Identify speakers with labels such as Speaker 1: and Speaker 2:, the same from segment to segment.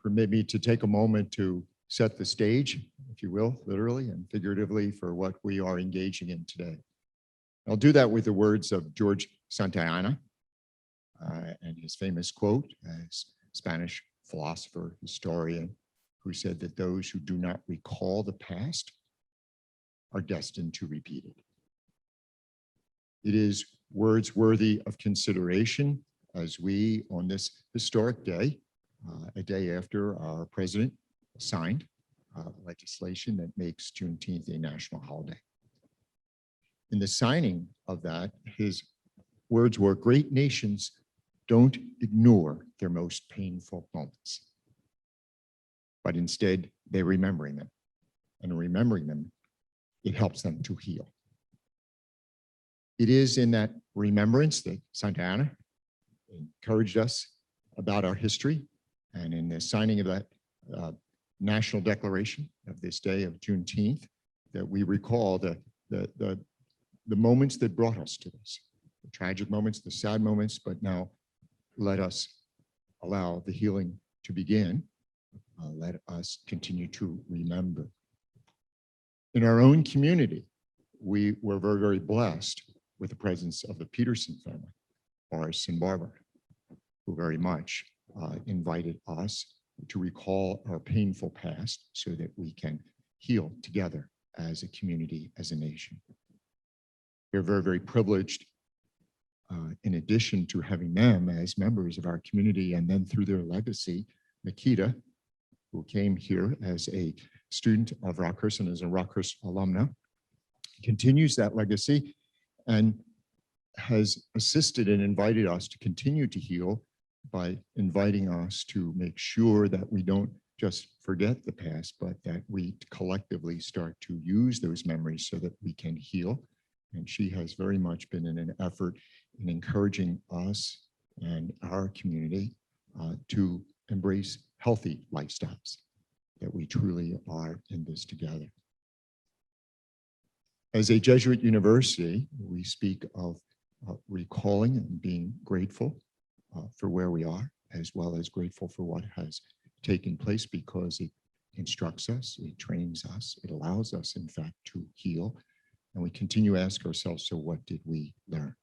Speaker 1: permit me to take a moment to set the stage, if you will, literally and figuratively, for what we are engaging in today. I'll do that with the words of George Santayana and his famous quote as Spanish philosopher, historian, who said that those who do not recall the past are destined to repeat it. It is words worthy of consideration as we, on this historic day, a day after our president signed legislation that makes Juneteenth a national holiday. In the signing of that, his words were, "Great nations don't ignore their most painful moments, but instead they're remembering them. And remembering them, it helps them to heal." It is in that remembrance that Santayana encouraged us about our history, and in the signing of that national declaration of this day of Juneteenth, that we recall the moments that brought us to this, the tragic moments, the sad moments, but now let us allow the healing to begin. Let us continue to remember. In our own community, we were very, very blessed with the presence of the Peterson family, Boris and Barbara, who very much invited us to recall our painful past so that we can heal together as a community, as a nation. We're very, very privileged, in addition to having them as members of our community, and then through their legacy, Makeda, who came here as a student of Rockhurst and as a Rockhurst alumna, continues that legacy and has assisted and invited us to continue to heal by inviting us to make sure that we don't just forget the past, but that we collectively start to use those memories so that we can heal. And she has very much been in an effort in encouraging us and our community to embrace healthy lifestyles, that we truly are in this together. As a Jesuit university, we speak of recalling and being grateful for where we are, as well as grateful for what has taken place, because it instructs us, it trains us, it allows us, in fact, to heal. And we continue to ask ourselves, so what did we learn?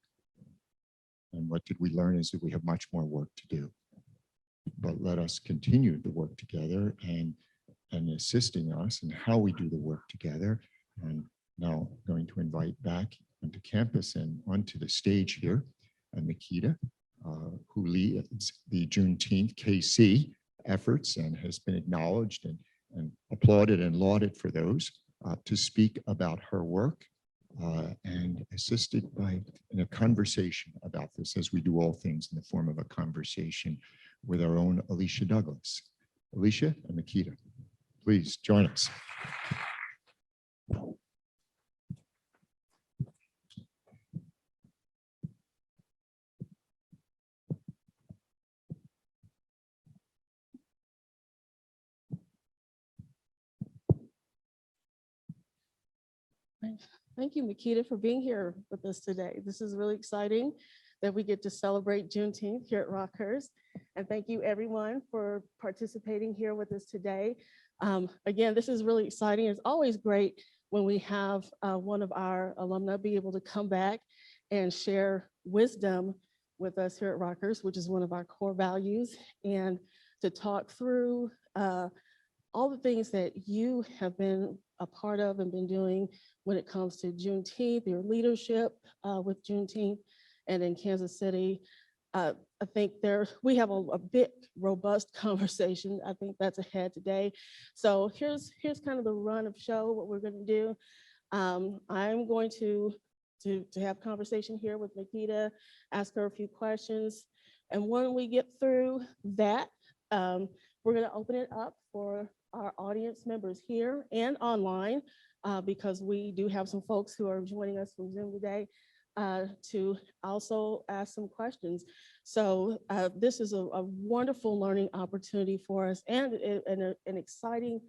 Speaker 1: And what did we learn is that we have much more work to do. But let us continue the work together and assisting us in how we do the work together. And now I'm going to invite back onto campus and onto the stage here, Makeda, who leads the JuneteenthKC efforts and has been acknowledged and applauded and lauded for those, to speak about her work and assisted in a conversation about this, as we do all things in the form of a conversation, with our own Alicia Douglas. Alicia and Makeda, please join us.
Speaker 2: Thank you, Makeda, for being here with us today. This is really exciting that we get to celebrate Juneteenth here at Rockhurst. And thank you, everyone, for participating here with us today. Again, this is really exciting. It's always great when we have one of our alumni be able to come back and share wisdom with us here at Rockhurst, which is one of our core values, and to talk through all the things that you have been a part of and been doing when it comes to Juneteenth, your leadership with Juneteenth, and in Kansas City. I think we have a bit robust conversation. I think that's ahead today. So here's kind of the run of show, what we're going to do. I'm going to have conversation here with Makeda, ask her a few questions. And when we get through that, we're going to open it up for our audience members here and online, because we do have some folks who are joining us from Zoom today, to also ask some questions. So this is a wonderful learning opportunity for us, and an exciting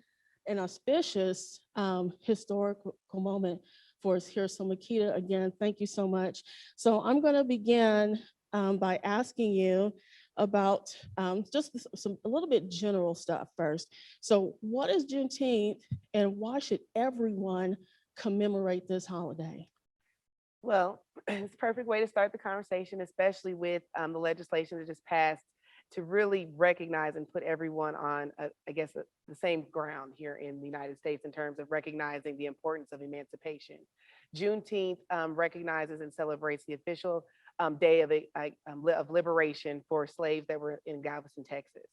Speaker 2: and auspicious historical moment for us here. So Makeda, again, thank you so much. So I'm going to begin by asking you, about just a little bit general stuff first. So what is Juneteenth and why should everyone commemorate this holiday?
Speaker 3: Well, it's a perfect way to start the conversation, especially with the legislation that just passed to really recognize and put everyone on, the same ground here in the United States in terms of recognizing the importance of emancipation. Juneteenth recognizes and celebrates the official day of liberation for slaves that were in Galveston, Texas.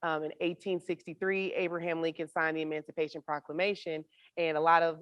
Speaker 3: In 1863, Abraham Lincoln signed the Emancipation Proclamation, and a lot of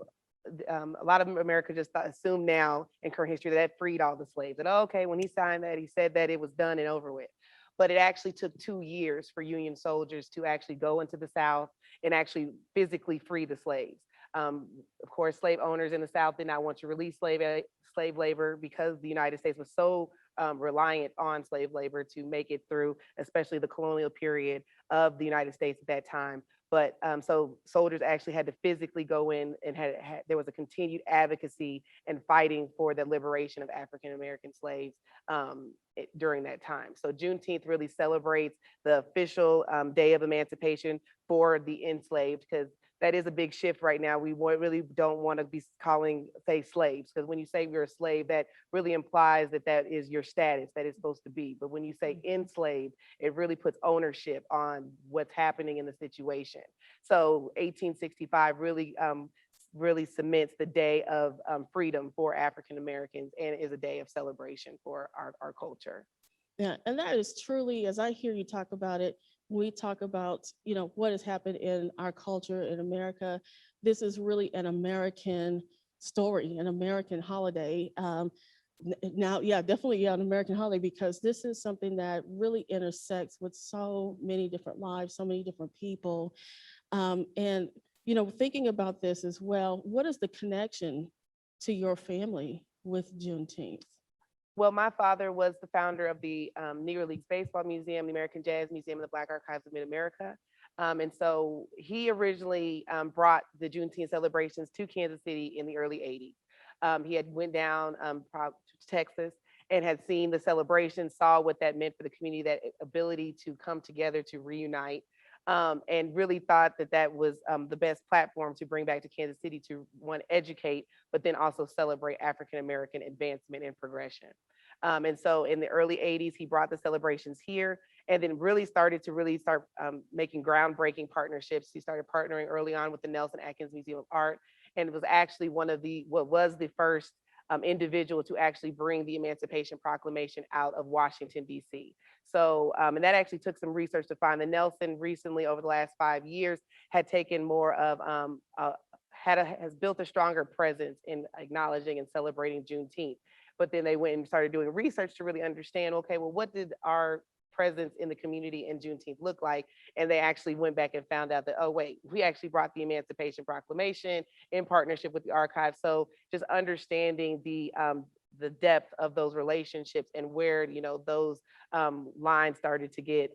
Speaker 3: America just assumed now in current history that freed all the slaves. That, oh, okay, when he signed that, he said that it was done and over with. But it actually took 2 years for Union soldiers to actually go into the South and actually physically free the slaves. Of course, slave owners in the South did not want to release slave labor because the United States was so reliant on slave labor to make it through, especially the colonial period of the United States at that time. But so soldiers actually had to physically go in, and there was a continued advocacy and fighting for the liberation of African American slaves during that time. So Juneteenth really celebrates the official day of emancipation for the enslaved, because that is a big shift right now. We really don't want to be say slaves, because when you say you're a slave, that really implies that that is your status, that is supposed to be. But when you say enslaved, it really puts ownership on what's happening in the situation. So 1865 really cements the day of freedom for African Americans, and is a day of celebration for our culture.
Speaker 2: Yeah, and that is truly, as I hear you talk about it, we talk about, what has happened in our culture in America. This is really an American story, an American holiday. Now, yeah, definitely, yeah, an American holiday, because this is something that really intersects with so many different lives, so many different people. And, thinking about this as well, what is the connection to your family with Juneteenth?
Speaker 3: Well, my father was the founder of the Negro Leagues Baseball Museum, the American Jazz Museum, and the Black Archives of Mid-America. And so he originally brought the Juneteenth celebrations to Kansas City in the early 80s. He had went down to Texas and had seen the celebration, saw what that meant for the community, that ability to come together, to reunite, and really thought that that was the best platform to bring back to Kansas City to, one, educate, but then also celebrate African-American advancement and progression. And so in the early 80s, he brought the celebrations here, and then really start making groundbreaking partnerships. He started partnering early on with the Nelson Atkins Museum of Art, and it was actually what was the first individual to actually bring the Emancipation Proclamation out of Washington, D.C. So, and that actually took some research to find that Nelson recently, over the last 5 years, had taken more of, has built a stronger presence in acknowledging and celebrating Juneteenth. But then they went and started doing research to really understand, okay, well, what did our presence in the community in Juneteenth look like? And they actually went back and found out that, oh, wait, we actually brought the Emancipation Proclamation in partnership with the archives. So just understanding the depth of those relationships and where, those lines started to get,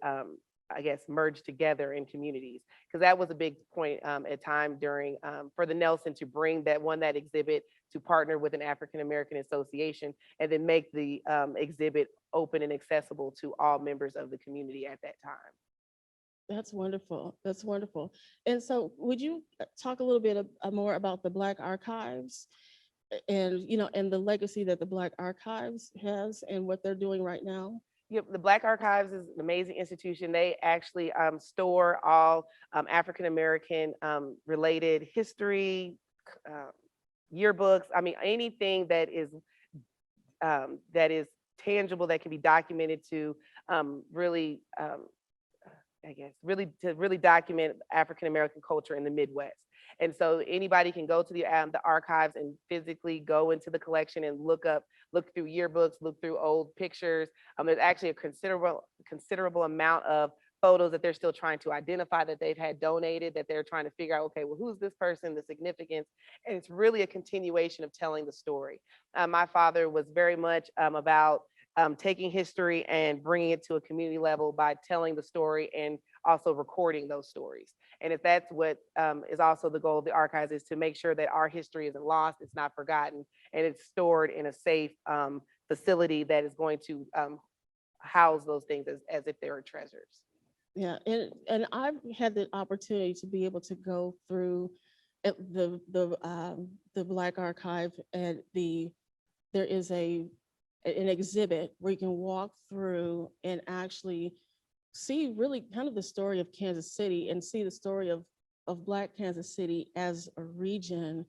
Speaker 3: merged together in communities. Because that was a big point at time during, for the Nelson to bring that exhibit, to partner with an African-American association, and then make the exhibit open and accessible to all members of the community at that time.
Speaker 2: That's wonderful. That's wonderful. And so would you talk a little bit more about the Black Archives and, and the legacy that the Black Archives has and what they're doing right now?
Speaker 3: Yep, the Black Archives is an amazing institution. They actually store all African-American related history, yearbooks. I mean, anything that is tangible, that can be documented to really document African-American culture in the Midwest. And so anybody can go to the archives and physically go into the collection and look through yearbooks, look through old pictures. There's actually a considerable amount of photos that they're still trying to identify, that they've had donated, that they're trying to figure out, okay, well, who's this person, the significance? And it's really a continuation of telling the story. My father was very much about taking history and bringing it to a community level by telling the story and also recording those stories. And if that's what is also the goal of the archives, is to make sure that our history isn't lost, it's not forgotten, and it's stored in a safe facility that is going to house those things as if they were treasures.
Speaker 2: Yeah, and I've had the opportunity to be able to go through the Black Archive, and there is an exhibit where you can walk through and actually see really kind of the story of Kansas City and see the story of Black Kansas City as a region,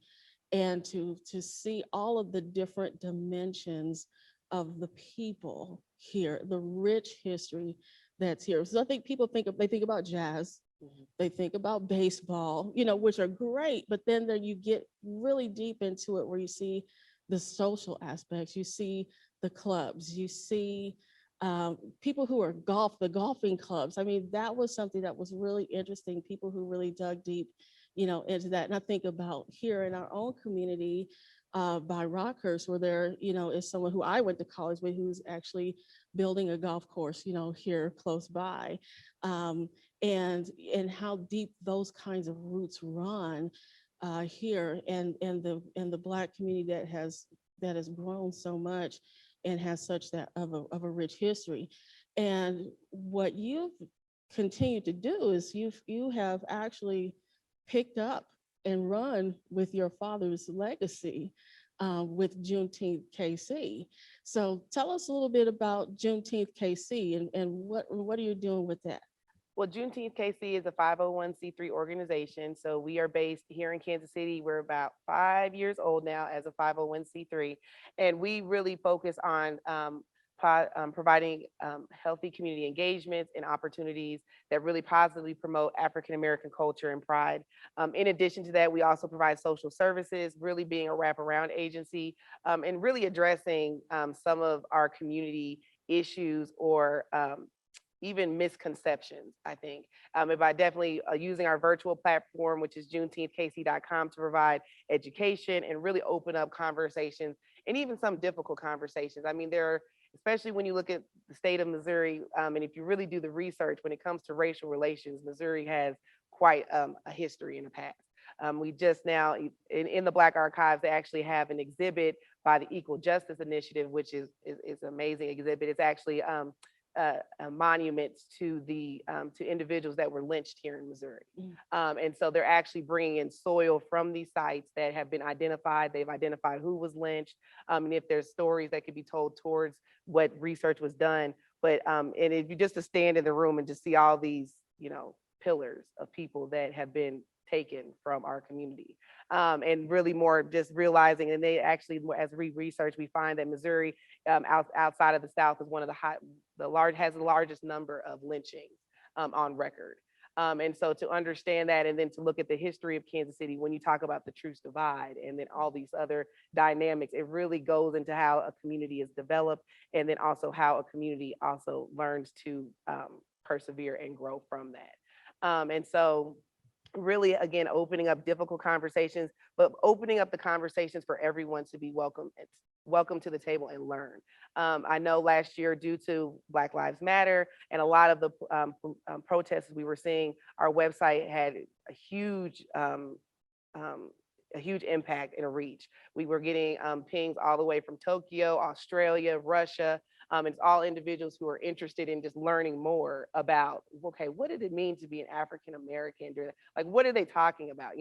Speaker 2: and to see all of the different dimensions of the people here, the rich history that's here. So I think people think about jazz, they think about baseball, which are great, but then you get really deep into it where you see the social aspects, you see the clubs, you see people who are the golfing clubs. I mean, that was something that was really interesting, people who really dug deep, into that. And I think about here in our own community, by Rockhurst, where there, is someone who I went to college with who's actually building a golf course, here close by. And how deep those kinds of roots run here, and the Black community that has grown so much and has such that of a rich history. And what you've continued to do is you have actually picked up and run with your father's legacy with JuneteenthKC. So tell us a little bit about JuneteenthKC and what are you doing with that?
Speaker 3: Well, JuneteenthKC is a 501c3 organization. So we are based here in Kansas City. We're about 5 years old now as a 501c3. And we really focus on providing healthy community engagements and opportunities that really positively promote African-American culture and pride. In addition to that, we also provide social services, really being a wraparound agency, and really addressing some of our community issues or even misconceptions, I think. By definitely using our virtual platform, which is JuneteenthKC.com, to provide education and really open up conversations, and even some difficult conversations. I mean, especially when you look at the state of Missouri, and if you really do the research when it comes to racial relations, Missouri has quite a history in the past. We just now, in the Black Archives, they actually have an exhibit by the Equal Justice Initiative, which is an amazing exhibit. It's actually monuments to individuals that were lynched here in Missouri. And so they're actually bringing in soil from these sites that have been identified. They've identified who was lynched, and if there's stories that could be told towards what research was done. But and if you just to stand in the room and just see all these, pillars of people that have been taken from our community, and really more just realizing, and they actually, as we research, we find that Missouri, outside of the South, is one of has the largest number of lynchings on record. And so to understand that, and then to look at the history of Kansas City, when you talk about the truth divide and then all these other dynamics, it really goes into how a community is developed, and then also how a community also learns to persevere and grow from that. And so really, again, opening up difficult conversations, but opening up the conversations for everyone to be welcome to the table and learn. I know last year, due to Black Lives Matter and a lot of the protests we were seeing, our website had a huge impact and a reach. We were getting pings all the way from Tokyo, Australia, Russia. It's all individuals who are interested in just learning more about, okay, what did it mean to be an African American? Like, what are they talking about,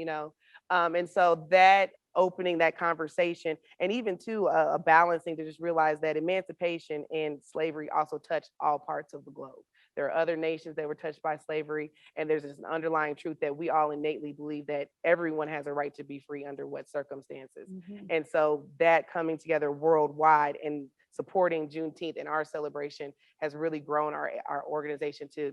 Speaker 3: And so that opening that conversation, and even to a balancing to just realize that emancipation and slavery also touched all parts of the globe. There are other nations that were touched by slavery, and there's this underlying truth that we all innately believe that everyone has a right to be free under what circumstances. And so that coming together worldwide and supporting Juneteenth and our celebration has really grown our organization to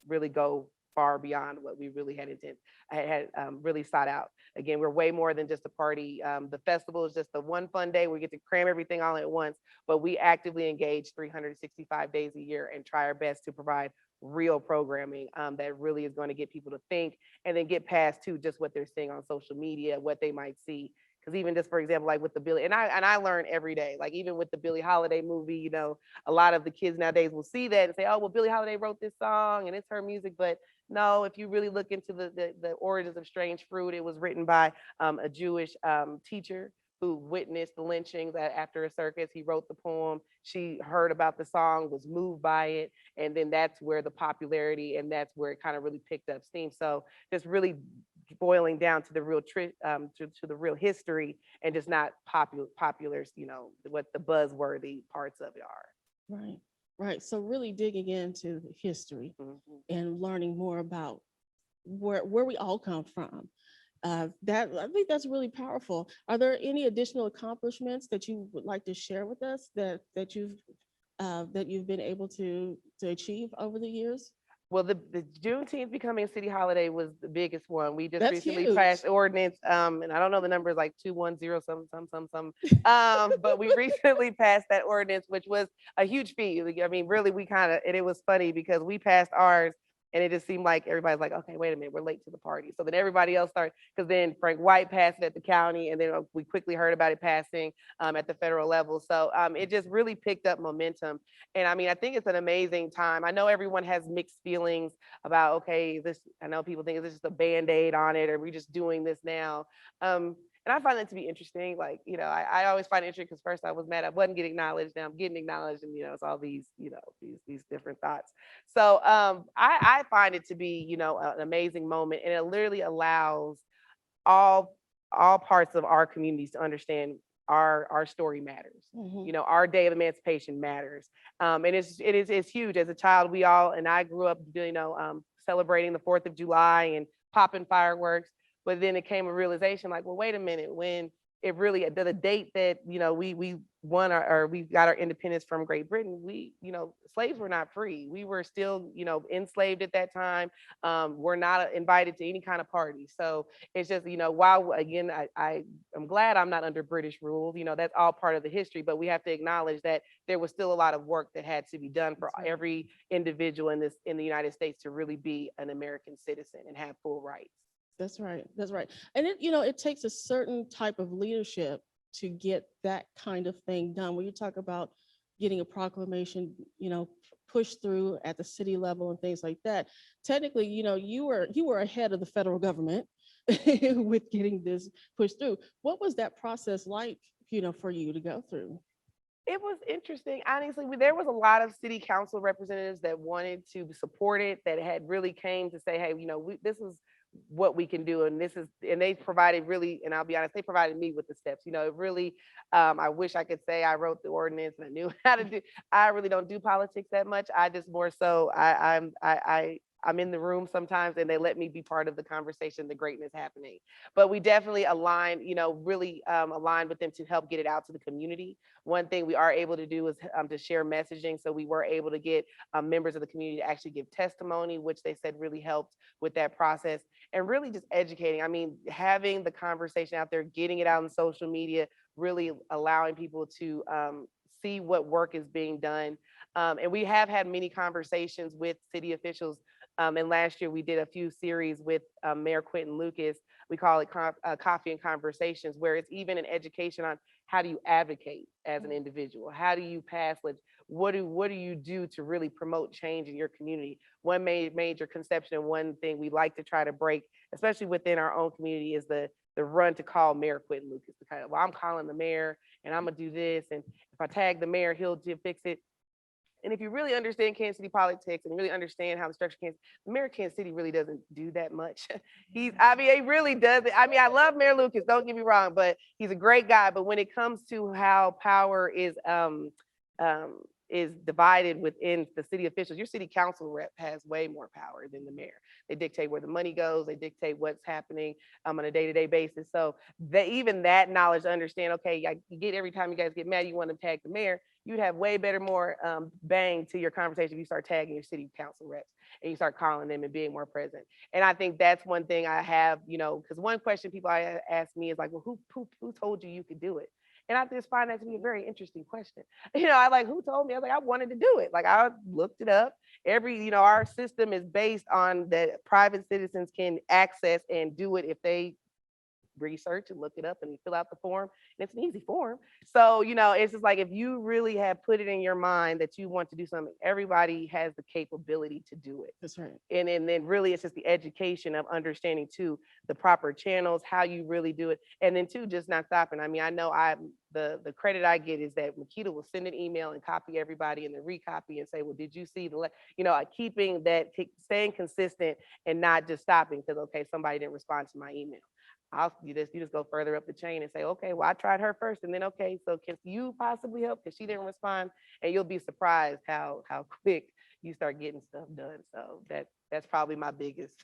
Speaker 3: really go far beyond what we really had really sought out. Again, we're way more than just a party. The festival is just the one fun day we get to cram everything all at once, but we actively engage 365 days a year and try our best to provide real programming that really is going to get people to think, and then get past to just what they're seeing on social media, what they might see. Because even just, for example, like with the Billie, and I learn every day, like even with the Billie Holiday movie, a lot of the kids nowadays will see that and say, oh, well, Billie Holiday wrote this song and it's her music. But no, if you really look into the origins of Strange Fruit, it was written by a Jewish teacher who witnessed the lynching that after a circus, he wrote the poem. She heard about the song, was moved by it. And then that's where the popularity and that's where it kind of really picked up steam. So just really boiling down to the real to the real history and just not popular, what the buzzworthy parts of it are.
Speaker 2: Right, right. So really digging into the history
Speaker 3: Mhm.
Speaker 2: and learning more about where we all come from. That I think that's really powerful. Are there any additional accomplishments that you would like to share with us that you've been able to achieve over the years?
Speaker 3: Well, the Juneteenth becoming a city holiday was the biggest one. We just
Speaker 2: That's
Speaker 3: recently
Speaker 2: huge.
Speaker 3: passed ordinance, and I don't know the numbers, like 210 some. But we recently passed that ordinance, which was a huge feat. Like, I mean, really, and it was funny because we passed ours, and it just seemed like everybody's like, okay, wait a minute, we're late to the party. So then everybody else started, because then Frank White passed it at the county, and then we quickly heard about it passing at the federal level. So it just really picked up momentum. And I mean, I think it's an amazing time. I know everyone has mixed feelings about, okay, I know people think this is just a Band-Aid on it, or we just doing this now. And I find that to be interesting. Like, I always find it interesting because first I was mad I wasn't getting acknowledged. Now I'm getting acknowledged, and it's all these, these different thoughts. So I find it to be, an amazing moment, and it literally allows all parts of our communities to understand our story matters.
Speaker 2: Mhm.
Speaker 3: Our day of emancipation matters. And it's huge. As a child, I grew up, celebrating the 4th of July and popping fireworks. But then it came a realization like, well, wait a minute, when it really, the date that, we won or we got our independence from Great Britain, slaves were not free. We were still, enslaved at that time. We're not invited to any kind of party. So it's just, while again, I'm glad I'm not under British rule, that's all part of the history, but we have to acknowledge that there was still a lot of work that had to be done for
Speaker 2: That's right.
Speaker 3: every individual in the United States to really be an American citizen and have full rights.
Speaker 2: That's right. That's right. And it takes a certain type of leadership to get that kind of thing done. When you talk about getting a proclamation, pushed through at the city level and things like that, technically, you were ahead of the federal government with getting this pushed through. What was that process like, for you to go through?
Speaker 3: It was interesting. Honestly, there was a lot of city council representatives that wanted to support it, that had really came to say, hey, this is what we can do. And they provided really, and I'll be honest, they provided me with the steps. It really, I wish I could say I wrote the ordinance and I knew how to do. I really don't do politics that much. I just more so I'm in the room sometimes, and they let me be part of the conversation, the greatness happening. But we definitely aligned, really aligned with them to help get it out to the community. One thing we are able to do is to share messaging. So we were able to get members of the community to actually give testimony, which they said really helped with that process, and really just educating. I mean, having the conversation out there, getting it out on social media, really allowing people to see what work is being done. And we have had many conversations with city officials. And last year we did a few series with Mayor Quentin Lucas. We call it Coffee and Conversations, where it's even an education on how do you advocate as an individual? How do you pass? What do you do to really promote change in your community? One major conception and one thing we like to try to break, especially within our own community, is the run to call Mayor Quentin Lucas. To kind of, well, I'm calling the mayor and I'm gonna do this, and if I tag the mayor, he'll fix it. And if you really understand Kansas City politics and really understand how the structure Kansas, the mayor of Kansas City really doesn't do that much. He really doesn't. I mean, I love Mayor Lucas, don't get me wrong, but he's a great guy. But when it comes to how power is divided within the city officials, your city council rep has way more power than the mayor. They dictate where the money goes. They dictate what's happening on a day-to-day basis. So even that knowledge to understand, okay, you get every time you guys get mad, you want to tag the mayor, you'd have way better, more bang to your conversation if you start tagging your city council reps and you start calling them and being more present. And I think that's one thing I have, because one question people ask me is like, well, who told you could do it? And I just find that to be a very interesting question. I like, who told me? I was like, I wanted to do it. Like, I looked it up. Our system is based on that private citizens can access and do it if they research and look it up and you fill out the form, and it's an easy form. So, it's just like if you really have put it in your mind that you want to do something, everybody has the capability to do it.
Speaker 2: That's right.
Speaker 3: And then really it's just the education of understanding too the proper channels, how you really do it. And then too, just not stopping. I mean, I know the credit I get is that Makeda will send an email and copy everybody and then recopy and say, well, did you see keeping that, staying consistent and not just stopping because, okay, somebody didn't respond to my email. You just go further up the chain and say, okay, well, I tried her first, and then, okay, so can you possibly help because she didn't respond? And you'll be surprised how quick you start getting stuff done. So that's probably my biggest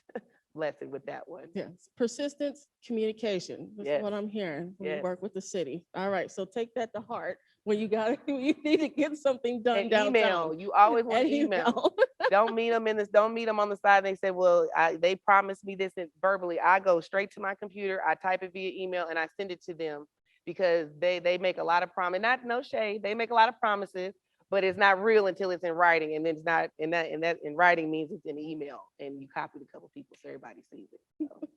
Speaker 3: lesson with that one.
Speaker 2: Yes, persistence, communication. That's
Speaker 3: Yes.
Speaker 2: what I'm hearing when you
Speaker 3: Yes.
Speaker 2: work with the city. All right, so take that to heart when you you need to get something done
Speaker 3: And
Speaker 2: downtown.
Speaker 3: email, you always want
Speaker 2: And
Speaker 3: to email. Don't meet them on the side. They say, well, they promised me this, and verbally. I go straight to my computer, I type it via email, and I send it to them because they make a lot of promises. Not no shade, they make a lot of promises, but it's not real until it's in writing, and then it's not. And that in writing means it's in email, and you copied a couple people so everybody sees it. So.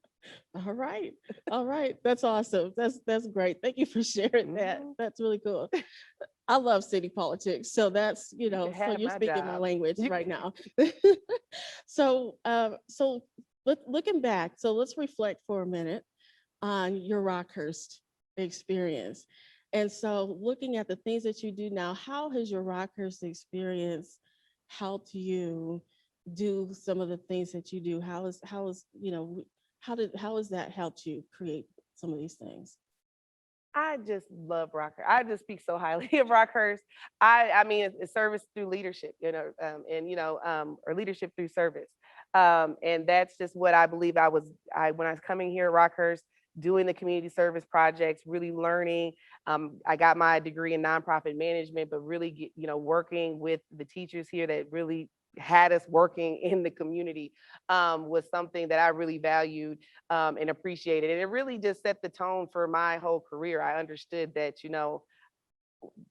Speaker 2: All right. All right. That's awesome. That's great. Thank you for sharing that.
Speaker 3: Mhm.
Speaker 2: That's really cool. I love city politics. So that's,
Speaker 3: can
Speaker 2: so
Speaker 3: have
Speaker 2: you're
Speaker 3: my
Speaker 2: speaking my
Speaker 3: job.
Speaker 2: language
Speaker 3: You
Speaker 2: right
Speaker 3: can-
Speaker 2: now. So looking back, so let's reflect for a minute on your Rockhurst experience. And so looking at the things that you do now, how has your Rockhurst experience helped you do some of the things that you do? How has how has that helped you create some of these things?
Speaker 3: I just love Rockhurst. I just speak so highly of Rockhurst. I mean, it's service through leadership, or leadership through service. And that's just what I believe when I was coming here at Rockhurst, doing the community service projects, really learning. I got my degree in nonprofit management, but really, working with the teachers here that really had us working in the community was something that I really valued and appreciated. And it really just set the tone for my whole career. I understood that,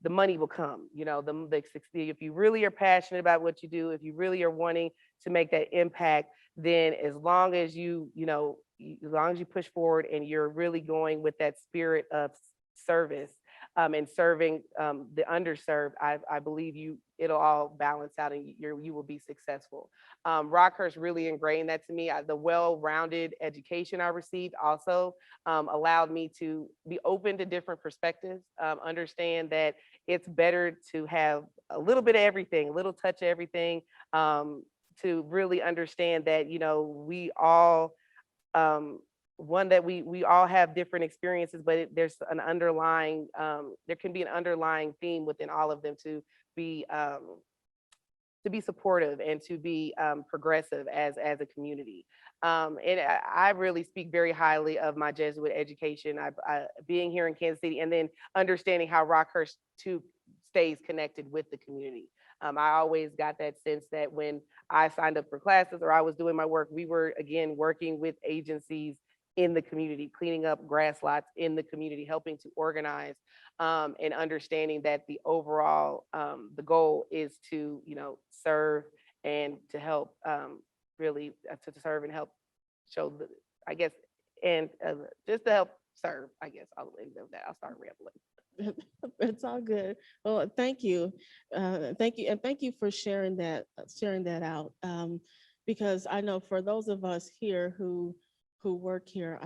Speaker 3: the money will come, if you really are passionate about what you do, if you really are wanting to make that impact, then as long as as long as you push forward and you're really going with that spirit of service and serving the underserved, I believe it'll all balance out and you will be successful. Rockhurst really ingrained that to me. The well-rounded education I received also allowed me to be open to different perspectives, understand that it's better to have a little bit of everything, a little touch of everything, to really understand that, we all, that we all have different experiences, but there's an underlying, there can be an underlying theme within all of them to be supportive and to be progressive as a community. And I really speak very highly of my Jesuit education. Being here in Kansas City and then understanding how Rockhurst too stays connected with the community. I always got that sense that when I signed up for classes or I was doing my work, we were again working with agencies in the community, cleaning up grass lots in the community, helping to organize, and understanding that the overall, the goal is to, serve and to help, really to serve and help show the, I guess, and just to help serve, I guess I'll end of that. I'll start rambling.
Speaker 2: It's all good. Well, thank you. Thank you. And thank you for sharing that out. Because I know for those of us here who work here,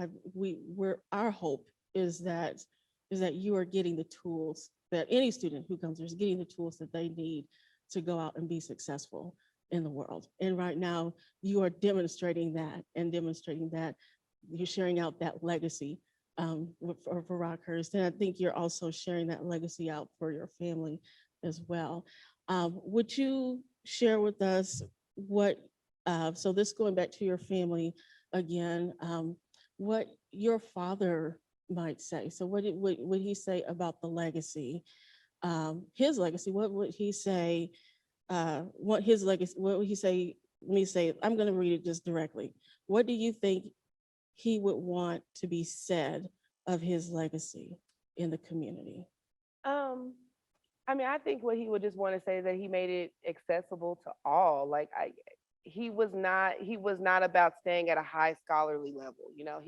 Speaker 2: our hope is that you are getting the tools that any student who comes here is getting the tools that they need to go out and be successful in the world. And right now you are demonstrating that you're sharing out that legacy for Rockhurst. And I think you're also sharing that legacy out for your family as well. Would you share with us what, so this going back to your family again, what your father might say? So what would he say about the legacy, his legacy? What would he say, what his legacy, what would he say? Let me say, I'm going to read it just directly. What do you think he would want to be said of his legacy in the community?
Speaker 3: I mean, I think what he would just want to say is that he made it accessible to all. Like he was not about staying at a high scholarly level. You know,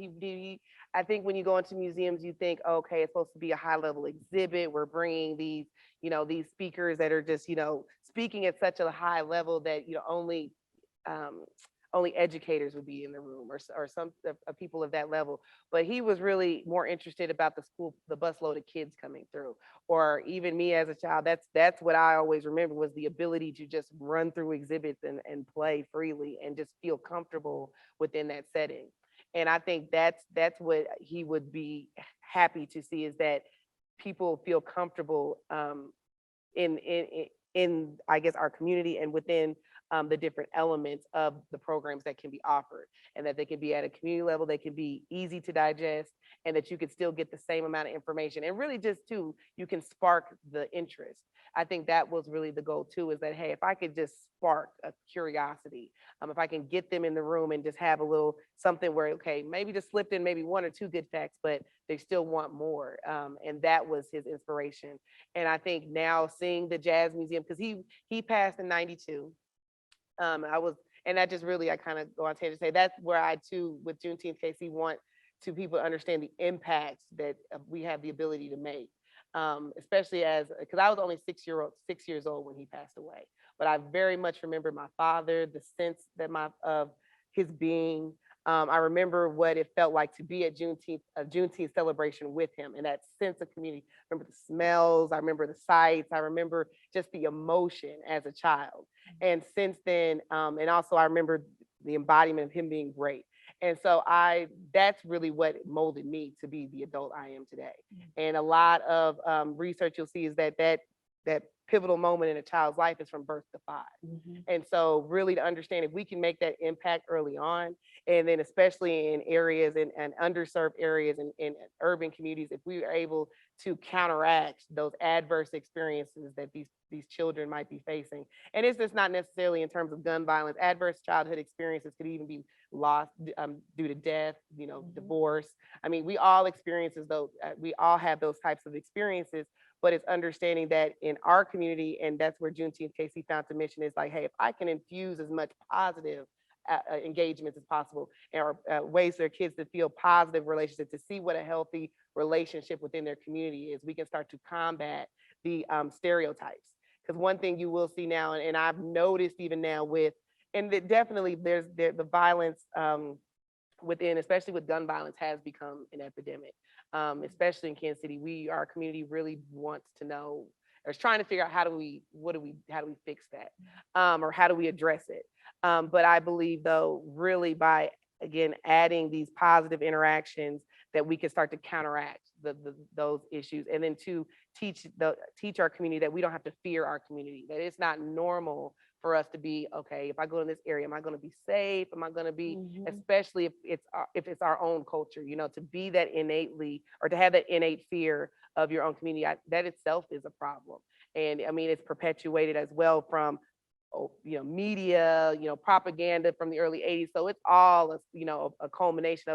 Speaker 3: I think when you go into museums, you think, okay, it's supposed to be a high level exhibit. We're bringing these, these speakers that are just, speaking at such a high level that, um, only educators would be in the room, or some people of that level. But he was really more interested about the busload of kids coming through, or even me as a child. That's what I always remember, was the ability to just run through exhibits and play freely and just feel comfortable within that setting. And I think that's what he would be happy to see, is that people feel comfortable in I guess our community and within the different elements of the programs that can be offered, and that they can be at a community level, they can be easy to digest, and that you could still get the same amount of information, and really just too, you can spark the interest. I think that was really the goal too, is that, hey, if I could just spark a curiosity, if I can get them in the room and just have a little something where, okay, maybe just slipped in maybe one or two good facts, but they still want more. And that was his inspiration. And I think now seeing the Jazz Museum, because he passed in 92. And that just really, I kind of go on tangent to say that's where I too, with JuneteenthKC, want to people to understand the impact that we have the ability to make. Especially because I was only 6 years old when he passed away, but I very much remember my father, the sense that of his being. I remember what it felt like to be at a Juneteenth celebration with him, and that sense of community. I remember the smells, I remember the sights, I remember just the emotion as a child. And since then, and also I remember the embodiment of him being great. And so that's really what molded me to be the adult I am today. And a lot of research you'll see is that pivotal moment in a child's life is from birth to 5. And so really to understand, if we can make that impact early on, and then especially in areas and underserved areas and in urban communities, if we are able to counteract those adverse experiences that these children might be facing. And it's just not necessarily in terms of gun violence. Adverse childhood experiences could even be lost due to death, divorce. I mean, we all we all have those types of experiences, but it's understanding that in our community, and that's where JuneteenthKC found the mission, is like, hey, if I can infuse as much positive engagements as possible, or ways for their kids to feel positive relationships, to see what a healthy relationship within their community is, we can start to combat the stereotypes. Because one thing you will see now, and I've noticed even now definitely there's the violence especially with gun violence, has become an epidemic. Especially in Kansas City, our community really wants to know, or is trying to figure out how do we fix that, or how do we address it. But I believe, though, really by, again, adding these positive interactions, that we can start to counteract those issues, and then to teach our community that we don't have to fear our community, that it's not normal for us to be, okay, if I go in this area, am I going to be safe? Am I going to be, especially if it's our own culture, to be that innately, or to have that innate fear of your own community, that itself is a problem. And I mean, it's perpetuated as well from, media, propaganda from the early 80s. So it's all, a culmination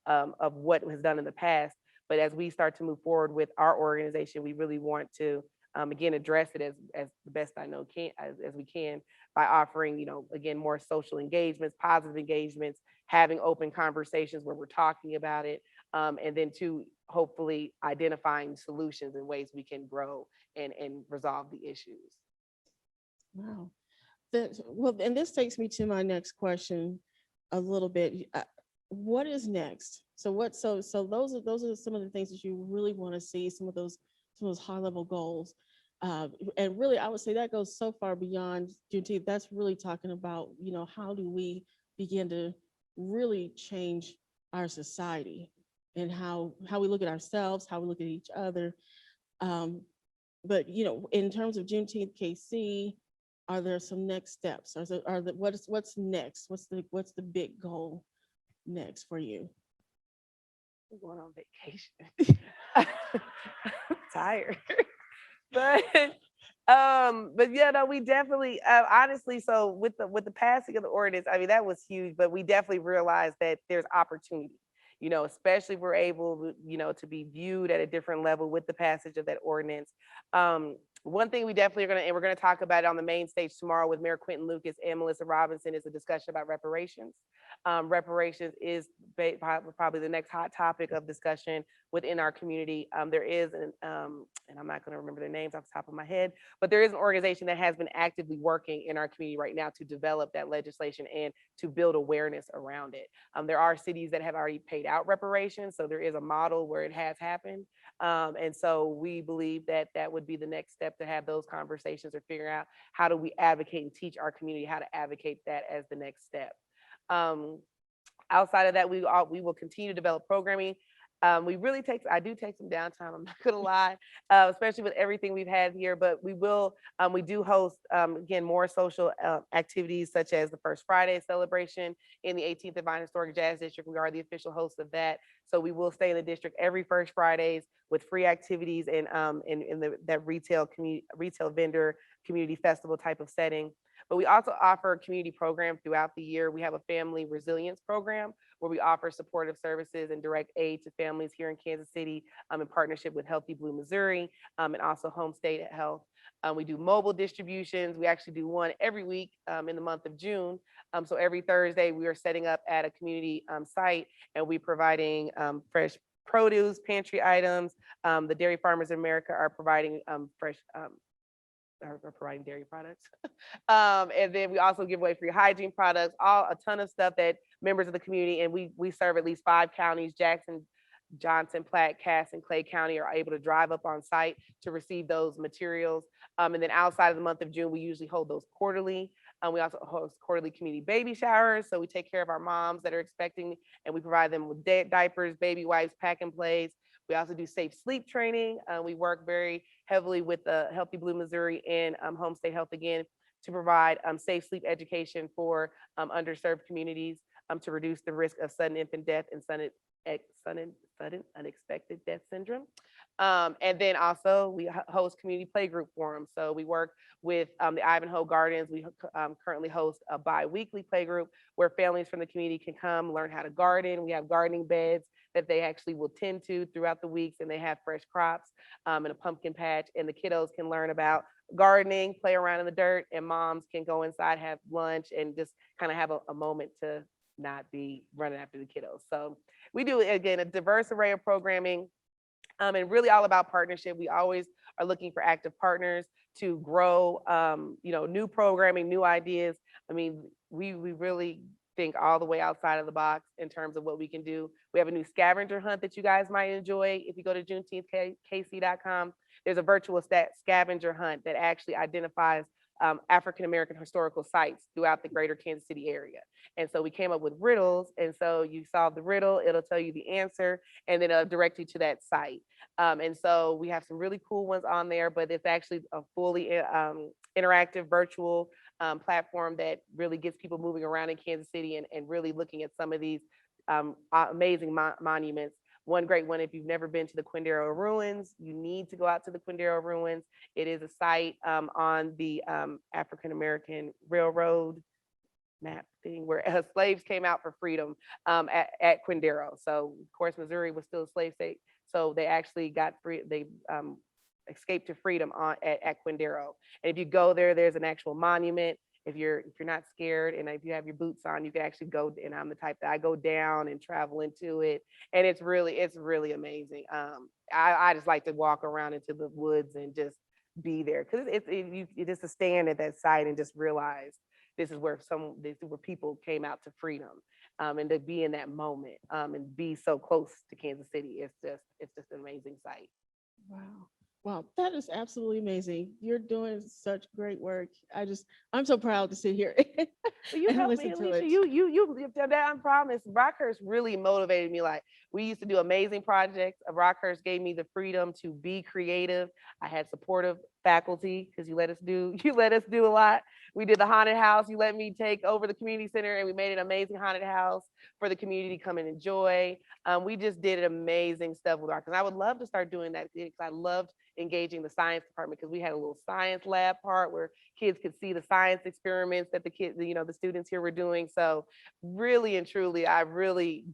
Speaker 3: of what was done in the past. But as we start to move forward with our organization, we really want to, again, address it as the best I know as we can, by offering, again, more social engagements, positive engagements, having open conversations where we're talking about it, and then to hopefully identifying solutions and ways we can grow and resolve the issues.
Speaker 2: Wow. Well, and this takes me to my next question a little bit. What is next? So those are some of the things that you really want to see, some of those high level goals. And really, I would say that goes so far beyond Juneteenth. That's really talking about, how do we begin to really change our society, and how we look at ourselves, how we look at each other. But, in terms of JuneteenthKC, are there some next steps? What's next? What's the big goal next for you?
Speaker 3: I'm going on vacation. I'm tired. But yeah, no, we definitely, honestly, so with the passing of the ordinance, I mean, that was huge, but we definitely realized that there's opportunity, especially if we're able, to be viewed at a different level with the passage of that ordinance. One thing we definitely are going to, and we're going to talk about it on the main stage tomorrow with Mayor Quentin Lucas and Melissa Robinson, is a discussion about reparations. Reparations is probably the next hot topic of discussion within our community. There is and I'm not going to remember their names off the top of my head, but there is an organization that has been actively working in our community right now to develop that legislation and to build awareness around it. There are cities that have already paid out reparations, so there is a model where it has happened. And so we believe that that would be the next step, to have those conversations or figure out how do we advocate and teach our community how to advocate that as the next step. Outside of that, we will continue to develop programming. I do take some downtime, I'm not gonna lie, especially with everything we've had here, but we do host, again, more social activities, such as the First Friday celebration in the 18th Divine Historic Jazz District. We are the official host of that. So we will stay in the district every first Fridays with free activities and in that retail vendor community festival type of setting. But we also offer community programs throughout the year. We have a family resilience program where we offer supportive services and direct aid to families here in Kansas City, in partnership with Healthy Blue Missouri, and also Home State Health. We do mobile distributions. We actually do one every week in the month of June. So every Thursday we are setting up at a community site, and we're providing fresh produce, pantry items. The Dairy Farmers of America are providing are providing dairy products. And then we also give away free hygiene products, a ton of stuff that members of the community, and we serve at least 5 counties, Jackson, Johnson, Platte, Cass, and Clay County, are able to drive up on site to receive those materials. And then outside of the month of June, we usually hold those quarterly. We also host quarterly community baby showers. So we take care of our moms that are expecting, and we provide them with diapers, baby wipes, pack and plays. We also do safe sleep training. We work very heavily with the Healthy Blue Missouri and Home State Health again to provide safe sleep education for underserved communities to reduce the risk of sudden infant death and sudden unexpected death syndrome. And then also we host community playgroup forums. So we work with the Ivanhoe Gardens. We currently host a bi-weekly playgroup where families from the community can come learn how to garden. We have gardening beds that they actually will tend to throughout the weeks, and they have fresh crops and a pumpkin patch, and the kiddos can learn about gardening, play around in the dirt, and moms can go inside, have lunch, and just kind of have a moment to not be running after the kiddos. So we do, again, a diverse array of programming, and really all about partnership. We always are looking for active partners to grow, new programming, new ideas. I mean, we really think all the way outside of the box in terms of what we can do. We have a new scavenger hunt that you guys might enjoy. If you go to JuneteenthKC.com, there's a virtual scavenger hunt that actually identifies African-American historical sites throughout the greater Kansas City area. And so we came up with riddles. And so you solve the riddle, it'll tell you the answer, and then it'll direct you to that site. And so we have some really cool ones on there, but it's actually a fully interactive virtual platform that really gets people moving around in Kansas City and really looking at some of these amazing monuments. One great one, if you've never been to the Quindaro Ruins, you need to go out to the Quindaro Ruins. It is a site on the African-American Railroad map thing where slaves came out for freedom at Quindaro. So of course, Missouri was still a slave state. So they actually got free, they escaped to freedom at Quindaro. And if you go there, there's an actual monument. If you're not scared and if you have your boots on, you can actually go, and I'm the type that I go down and travel into it. And it's really amazing. I just like to walk around into the woods and just be there, because it's just to stand at that site and just realize this is where people came out to freedom, and to be in that moment and be so close to Kansas City. It's just an amazing site.
Speaker 2: Wow. Wow, that is absolutely amazing. You're doing such great work. I'm so proud to sit here.
Speaker 3: You
Speaker 2: and
Speaker 3: helped
Speaker 2: listen
Speaker 3: me,
Speaker 2: to
Speaker 3: Alicia.
Speaker 2: it.
Speaker 3: You done that. I promise. Rockhurst really motivated me. Like, we used to do amazing projects. Rockhurst gave me the freedom to be creative. I had supportive faculty because you let us do a lot. We did the haunted house. You let me take over the community center, and we made an amazing haunted house for the community to come and enjoy. We just did amazing stuff with Rockhurst. I would love to start doing that because I loved engaging the science department, because we had a little science lab part where kids could see the science experiments that the students here were doing. So really and truly, I really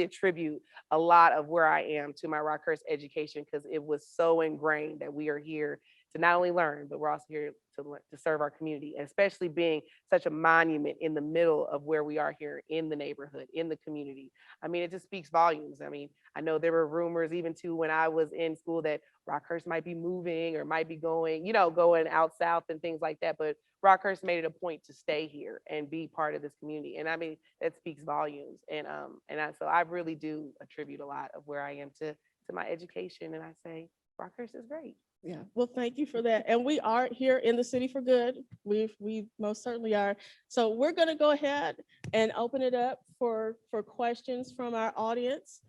Speaker 3: attribute a lot of where I am to my Rockhurst education, because it was so ingrained that we are here to not only learn, but we're also here to serve our community, and especially being such a monument in the middle of where we are here in the neighborhood, in the community. I mean, it just speaks volumes. I mean, I know there were rumors even too when I was in school that Rockhurst might be moving or might be going, going out south and things like that. But Rockhurst made it a point to stay here and be part of this community. And I mean, that speaks volumes. So I really do attribute a lot of where I am to my education. And I say, Rockhurst is great.
Speaker 2: Yeah, well, thank you for that. And we are here in the city for good. We most certainly are. So we're going to go ahead and open it up for questions from our audience,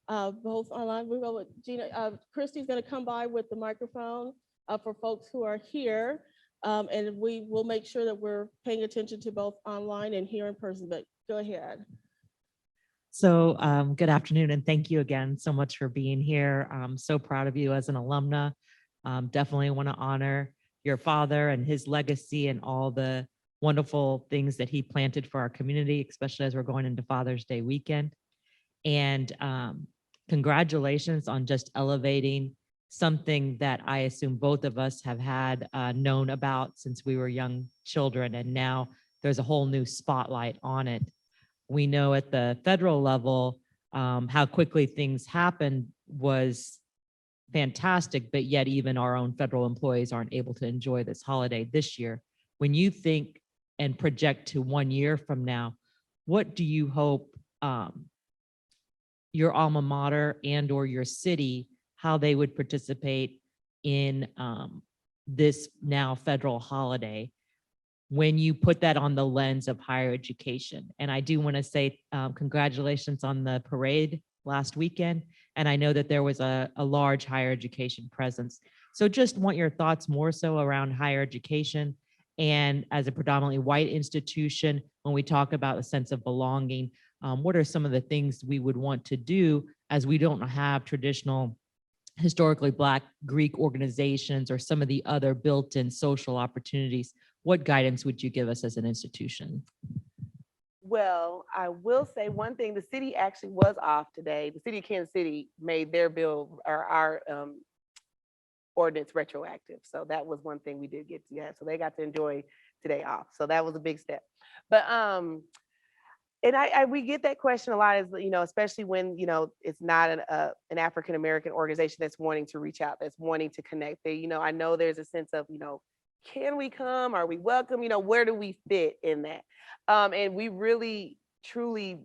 Speaker 2: both online. We go with Gina. Christy's going to come by with the microphone for folks who are here. And we will make sure that we're paying attention to both online and here in person, but go ahead.
Speaker 4: So good afternoon, and thank you again so much for being here. I'm so proud of you as an alumna. Definitely want to honor your father and his legacy and all the wonderful things that he planted for our community, especially as we're going into Father's Day weekend. And congratulations on just elevating something that I assume both of us have had known about since we were young children, and now there's a whole new spotlight on it. We know at the federal level how quickly things happened was fantastic, but yet even our own federal employees aren't able to enjoy this holiday this year. When you think and project to 1 year from now, what do you hope your alma mater and or your city, how they would participate in this now federal holiday when you put that on the lens of higher education? And I do want to say congratulations on the parade last weekend. And I know that there was a large higher education presence. So just want your thoughts more so around higher education, and as a predominantly white institution, when we talk about a sense of belonging, what are some of the things we would want to do, as we don't have traditional historically Black Greek organizations or some of the other built-in social opportunities? What guidance would you give us as an institution?
Speaker 3: Well, I will say one thing, the city actually was off today. The city of Kansas City made their bill or our ordinance retroactive. So that was one thing we did get to have. So they got to enjoy today off. So that was a big step. But and we get that question a lot, is, especially when, it's not an African-American organization that's wanting to reach out, that's wanting to connect. I know there's a sense of, can we come? Are we welcome? Where do we fit in that? And we really, truly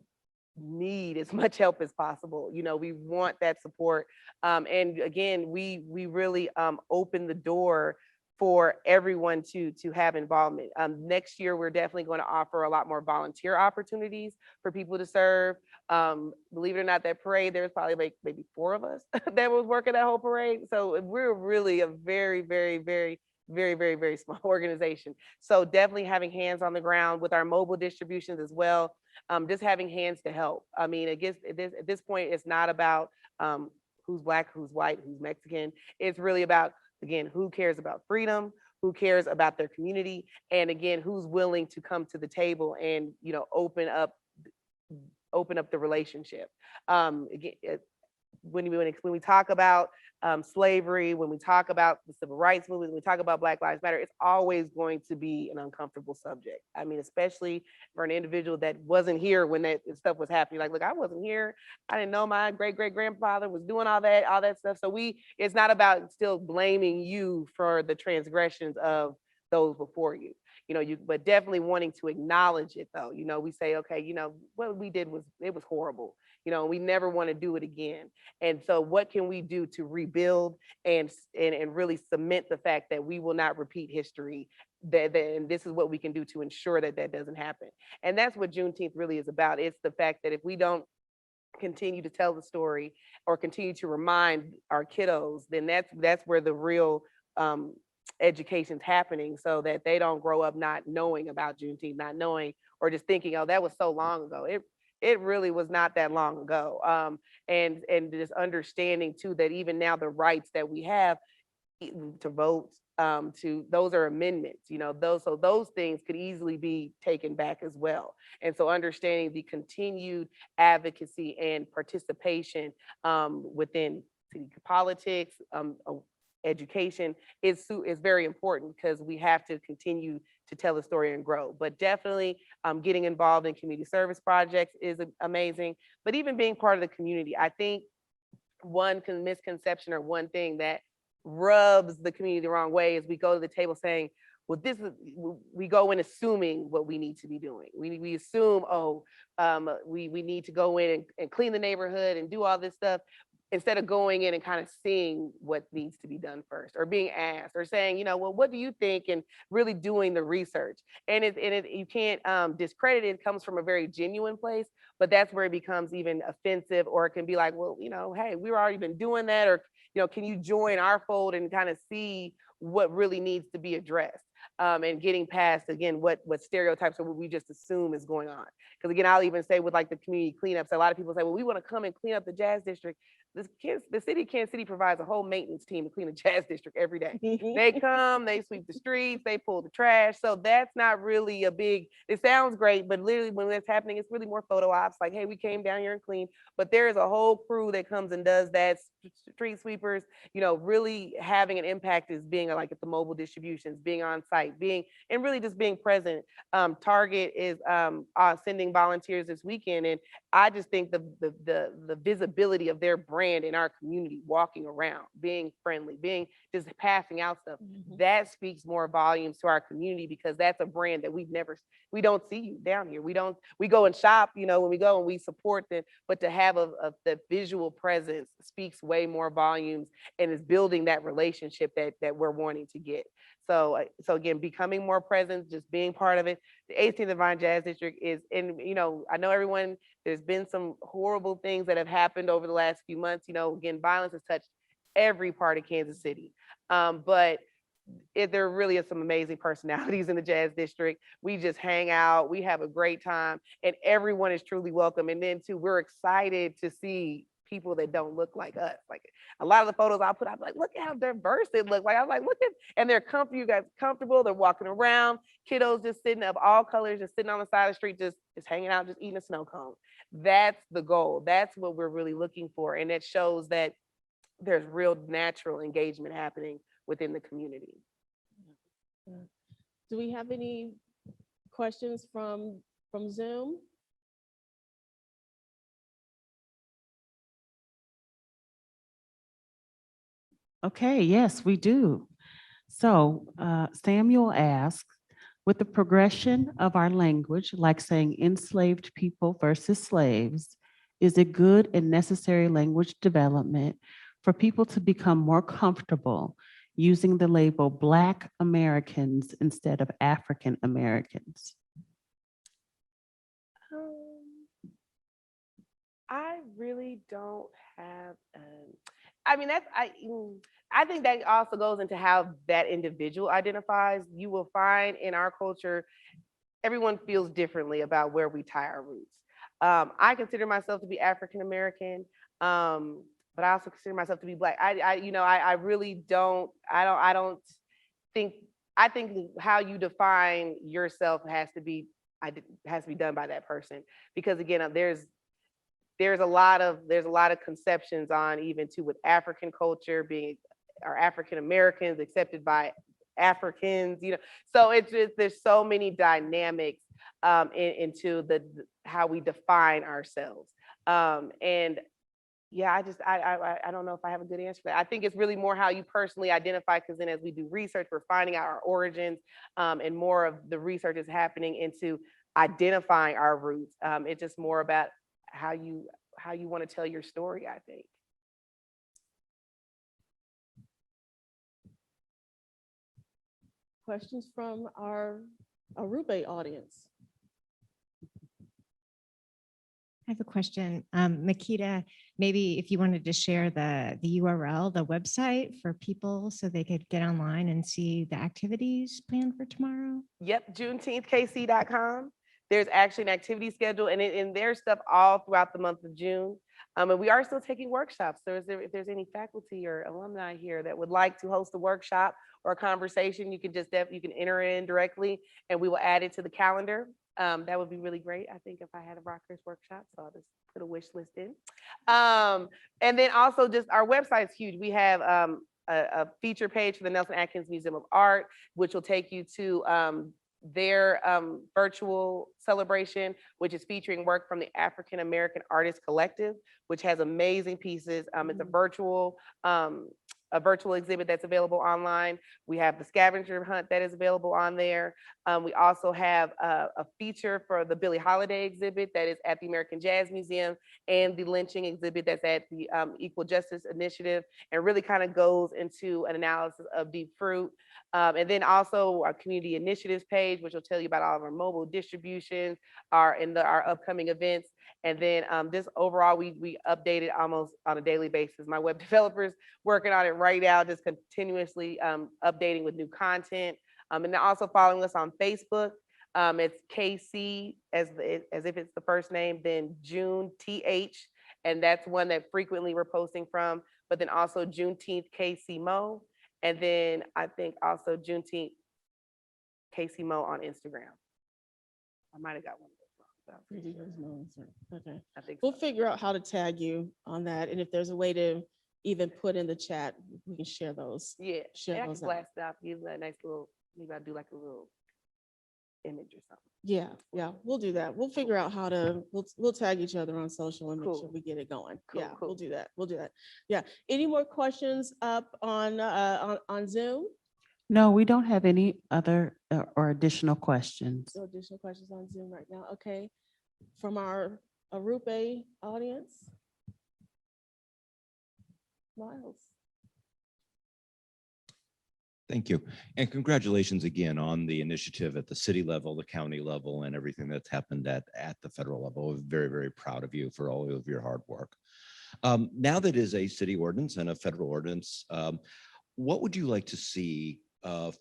Speaker 3: need as much help as possible. We want that support. And again, we really open the door for everyone to have involvement. Next year, we're definitely going to offer a lot more volunteer opportunities for people to serve. Believe it or not, that parade, there was probably like maybe 4 of us that was working that whole parade. So we're really a very, very, very, very, very, very small organization. So definitely having hands on the ground with our mobile distributions as well. Just having hands to help. I mean, I guess at this point, it's not about who's Black, who's white, who's Mexican. It's really about, again, who cares about freedom, who cares about their community, and again, who's willing to come to the table and open up the relationship. Again, when we talk about slavery, when we talk about the civil rights movement, when we talk about Black Lives Matter, it's always going to be an uncomfortable subject. I mean, especially for an individual that wasn't here when that stuff was happening. Like, look, I wasn't here. I didn't know my great-great-grandfather was doing all that stuff. So it's not about still blaming you for the transgressions of those before you. But definitely wanting to acknowledge it though. We say, okay, what we did was horrible. We never want to do it again. And so what can we do to rebuild and really cement the fact that we will not repeat history, and this is what we can do to ensure that that doesn't happen. And that's what Juneteenth really is about. It's the fact that if we don't continue to tell the story or continue to remind our kiddos, then that's where the real education's happening, so that they don't grow up not knowing about Juneteenth, not knowing, or just thinking, oh, that was so long ago. It really was not that long ago. And just understanding too that even now the rights that we have to vote, those are amendments, those things could easily be taken back as well. And so understanding the continued advocacy and participation within city politics, education is very important because we have to continue to tell the story and grow. But definitely getting involved in community service projects is amazing. But even being part of the community, I think one misconception or one thing that rubs the community the wrong way is we go to the table saying, well, we go in assuming what we need to be doing. We assume, we need to go in and clean the neighborhood and do all this stuff, instead of going in and kind of seeing what needs to be done first, or being asked, or saying, well, what do you think, and really doing the research. And you can't discredit it. It comes from a very genuine place, but that's where it becomes even offensive, or it can be like, well, hey, we've already been doing that, or can you join our fold and kind of see what really needs to be addressed, and getting past, again, what stereotypes or what we just assume is going on. Because again, I'll even say with like the community cleanups, a lot of people say, well, we want to come and clean up the Jazz District. The city of Kansas City provides a whole maintenance team to clean the Jazz District every day. They come, they sweep the streets, they pull the trash. So that's not really a big, it sounds great, but literally when that's happening, it's really more photo ops, like, hey, we came down here and cleaned. But there is a whole crew that comes and does that. Street sweepers, really having an impact is being like at the mobile distributions, being on site, and really just being present. Target is sending volunteers this weekend, and I just think the visibility of their brand in our community, walking around, being friendly, just passing out stuff, that speaks more volumes to our community, because that's a brand that we don't see you down here. We go and shop, when we go and we support them, but to have the visual presence speaks way more volumes and is building that relationship that we're wanting to get. So again, becoming more present, just being part of it. The 18th and Vine Jazz District is, and I know everyone, there's been some horrible things that have happened over the last few months. Again, violence has touched every part of Kansas City. But there really is some amazing personalities in the Jazz District. We just hang out, we have a great time, and everyone is truly welcome. And then too, we're excited to see people that don't look like us. Like a lot of the photos I'll put out, like, look at how diverse it looks. Like, I was like, look at, and they're comfy, you guys comfortable, they're walking around, kiddos just sitting of all colors, just sitting on the side of the street, just hanging out, just eating a snow cone. That's the goal. That's what we're really looking for. And it shows that there's real natural engagement happening within the community.
Speaker 2: Do we have any questions from Zoom?
Speaker 5: Okay, yes, we do. So Samuel asks, with the progression of our language, like saying enslaved people versus slaves, is it good and necessary language development for people to become more comfortable using the label Black Americans instead of African Americans?
Speaker 3: I really don't have, I think that also goes into how that individual identifies. You will find in our culture, everyone feels differently about where we tie our roots. I consider myself to be African American, but I also consider myself to be Black. I really don't, I think how you define yourself has to be done by that person. Because again, there's a lot of conceptions on, even too, with African culture being, or African Americans accepted by Africans, so it's just, there's so many dynamics into how we define ourselves. And yeah, I don't know if I have a good answer for that. I think it's really more how you personally identify, because then as we do research, we're finding out our origins, and more of the research is happening into identifying our roots. It's just more about how you want to tell your story, I think.
Speaker 2: Questions from our Arrupe audience?
Speaker 6: I have a question. Makeda, maybe if you wanted to share the URL, the website for people so they could get online and see the activities planned for tomorrow.
Speaker 3: Yep, JuneteenthKC.com. There's actually an activity schedule, and there's stuff all throughout the month of June. And we are still taking workshops. So if there's any faculty or alumni here that would like to host a workshop or a conversation, you can enter in directly, and we will add it to the calendar. That would be really great. I think if I had a Rockhurst workshop, so I'll just put a wish list in. And then also just our website's huge. We have a feature page for the Nelson Atkins Museum of Art, which will take you to their virtual celebration, which is featuring work from the African American Artists Collective, which has amazing pieces. It's a virtual exhibit that's available online. We have the scavenger hunt that is available on there. We also have a feature for the Billie Holiday exhibit that is at the American Jazz Museum, and the lynching exhibit that's at the Equal Justice Initiative, and really kind of goes into an analysis of deep fruit. And then also our community initiatives page, which will tell you about all of our mobile distributions, our upcoming events. And then just overall, we update it almost on a daily basis. My web developers working on it right now, just continuously updating with new content. And then also following us on Facebook. It's KC as if it's the first name, then June TH, and that's one that frequently we're posting from. But then also JuneteenthKC Mo. And then I think also JuneteenthKC Mo on Instagram. I might have got one of those wrong.
Speaker 2: Pretty good moments, right? Okay.
Speaker 3: I think
Speaker 2: We'll
Speaker 3: so.
Speaker 2: figure out how to tag you on that. And if there's a way to even put in the chat, we can share those.
Speaker 3: Yeah,
Speaker 2: Share
Speaker 3: and I can
Speaker 2: those out.
Speaker 3: blast it out, give it a nice little, maybe I'll do like a little image or something.
Speaker 2: Yeah, we'll do that. We'll figure out how to, we'll tag each other on social and make sure
Speaker 3: Cool.
Speaker 2: we get it going.
Speaker 3: Cool,
Speaker 2: Yeah,
Speaker 3: cool.
Speaker 2: we'll do that. We'll do that. Yeah. Any more questions up on Zoom?
Speaker 5: No, we don't have any other or additional questions.
Speaker 2: No additional questions on Zoom right now. Okay. From our Arrupe audience? Miles.
Speaker 7: Thank you. And congratulations again on the initiative at the city level, the county level, and everything that's happened at the federal level. We're very, very proud of you for all of your hard work. Now that is a city ordinance and a federal ordinance, what would you like to see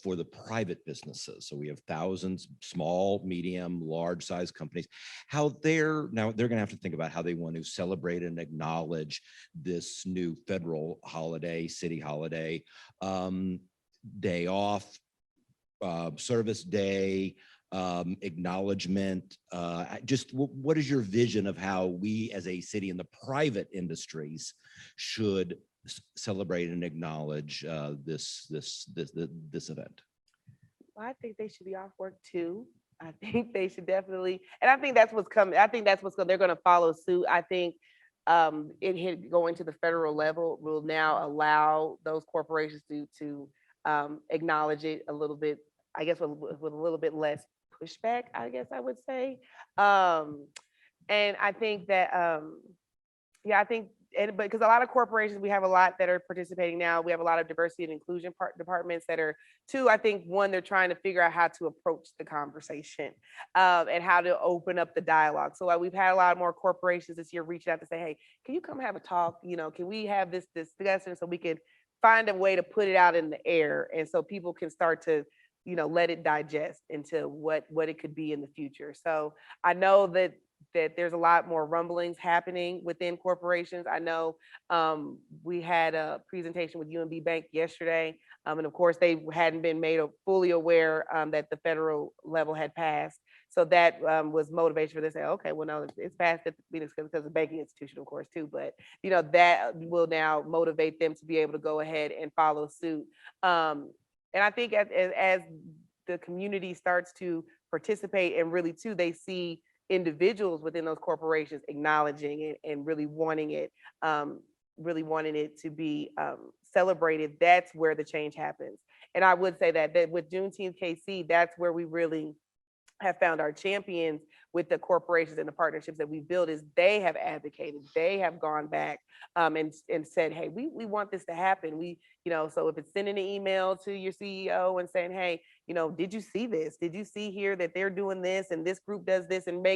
Speaker 7: for the private businesses? So we have thousands, small, medium, large size companies, how they're going to have to think about how they want to celebrate and acknowledge this new federal holiday, city holiday, day off, service day, acknowledgement. Just what is your vision of how we as a city in the private industries should celebrate and acknowledge this event?
Speaker 3: Well, I think they should be off work too. I think they should definitely, and I think that's what's coming. I think that's what's coming. They're going to follow suit. I think going to the federal level will now allow those corporations to acknowledge it a little bit, I guess, with a little bit less pushback, I guess I would say. And I think that, yeah, I think, but because a lot of corporations, we have a lot that are participating now. We have a lot of diversity and inclusion departments that are, two, I think, one, they're trying to figure out how to approach the conversation and how to open up the dialogue. So we've had a lot more corporations this year reaching out to say, hey, can you come have a talk? You know, can we have this discussion so we can find a way to put it out in the air, and so people can start to, you know, let it digest into what it could be in the future. So I know that there's a lot more rumblings happening within corporations. I know we had a presentation with UMB Bank yesterday, and of course they hadn't been made fully aware that the federal level had passed. So that was motivation for them to say, okay, well, no, it's passed at because of the banking institution, of course, too. But, you know, that will now motivate them to be able to go ahead and follow suit. And I think as the community starts to participate, and really too, they see individuals within those corporations acknowledging it and really wanting it to be celebrated, that's where the change happens. And I would say that with JuneteenthKC, that's where we really have found our champions with the corporations and the partnerships that we build. Is they have advocated, they have gone back and said, hey, we want this to happen. We, you know, so if it's sending an email to your CEO and saying, hey, you know, did you see this? Did you see here that they're doing this and this group does this, and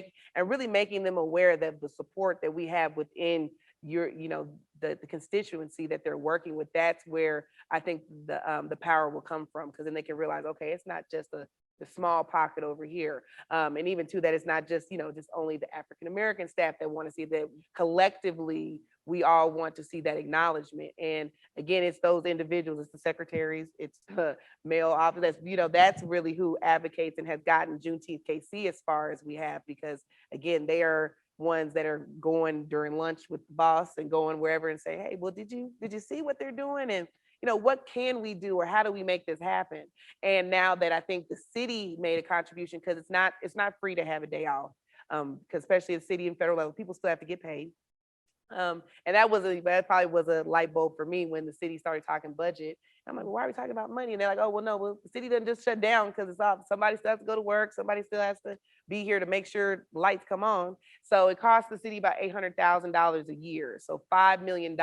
Speaker 3: really making them aware that the support that we have within your, you know, the constituency that they're working with, that's where I think the power will come from, because then they can realize, okay, it's not just the small pocket over here. And even too, that it's not just, you know, just only the African-American staff that want to see that. Collectively, we all want to see that acknowledgement. And again, it's those individuals, it's the secretaries, it's the mail office, that's, you know, that's really who advocates and has gotten JuneteenthKC as far as we have, because again, they are ones that are going during lunch with the boss and going wherever and say, hey, well, did you see what they're doing? And, you what can we do or how do we make this happen? And now that I think the city made a contribution, because it's not free to have a day off, because especially at city and federal level, people still have to get paid. And that probably was a light bulb for me when the city started talking budget. I'm like, well, why are we talking about money? And they're like, oh, well, no, the city doesn't just shut down because it's off. Somebody still has to go to work. Somebody still has to be here to make sure lights come on. So it costs the city about $800,000 a year. So $5 million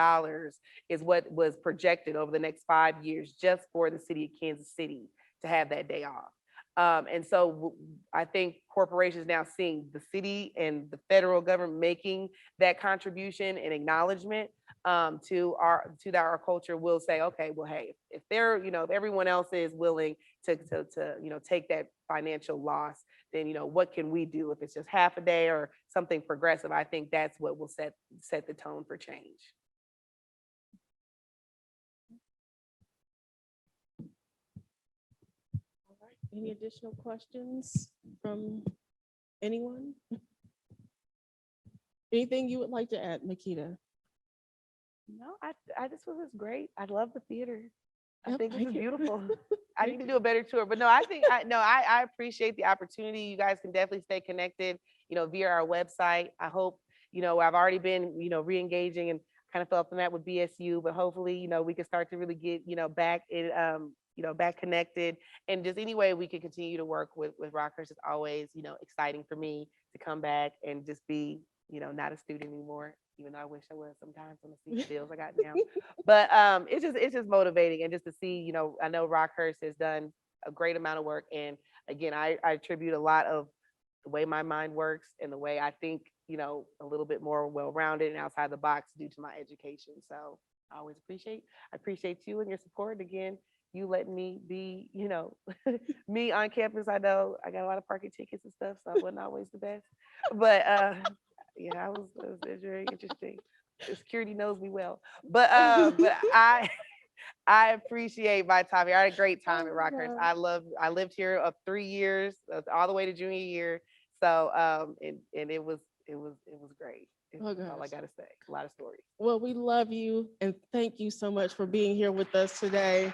Speaker 3: is what was projected over the next 5 years just for the city of Kansas City to have that day off. And so I think corporations now seeing the city and the federal government making that contribution and acknowledgement to our culture will say, okay, well, hey, if they're, if everyone else is willing to take that financial loss, then, what can we do? If it's just half a day or something progressive, I think that's what will set the tone for change.
Speaker 2: Any additional questions from anyone? Anything you would like to add, Makeda?
Speaker 3: No, I this was great. I love the theater. I
Speaker 2: Yep,
Speaker 3: think this
Speaker 2: thank
Speaker 3: is
Speaker 2: you.
Speaker 3: beautiful. I need to do a better tour, but no, I think I appreciate the opportunity. You guys can definitely stay connected, via our website. I hope, I've already been, re-engaging and kind of felt from that with BSU, but hopefully, we can start to really get, back in, back connected, and just any way we can continue to work with Rockhurst is always, exciting for me to come back and just be, not a student anymore, even though I wish I was sometimes on the deals I got now. But it's just motivating, and just to see, I know Rockhurst has done a great amount of work, and again, I attribute a lot of the way my mind works and the way I think, a little bit more well-rounded and outside the box due to my education. So I always appreciate you and your support. Again, you letting me be, me on campus. I know I got a lot of parking tickets and stuff, so I wasn't always the best. But yeah, it was very interesting. The security knows me well. But I appreciate my time here. I had a great time at Rockhurst. I lived here 3 years, all the way to junior year. So and it was great. That's all I gotta say. A lot of stories.
Speaker 2: Well, we love you and thank you so much for being here with us today.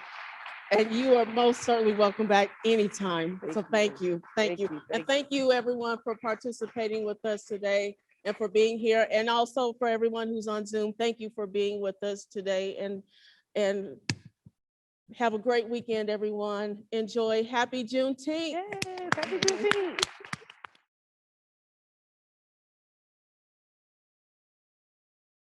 Speaker 2: And you are most certainly welcome back anytime. So thank you. Thank you. And thank you everyone for participating with us today and for being here. And also for everyone who's on Zoom, thank you for being with us today, and have a great weekend, everyone. Enjoy. Happy Juneteenth.
Speaker 3: Yes, happy Juneteenth.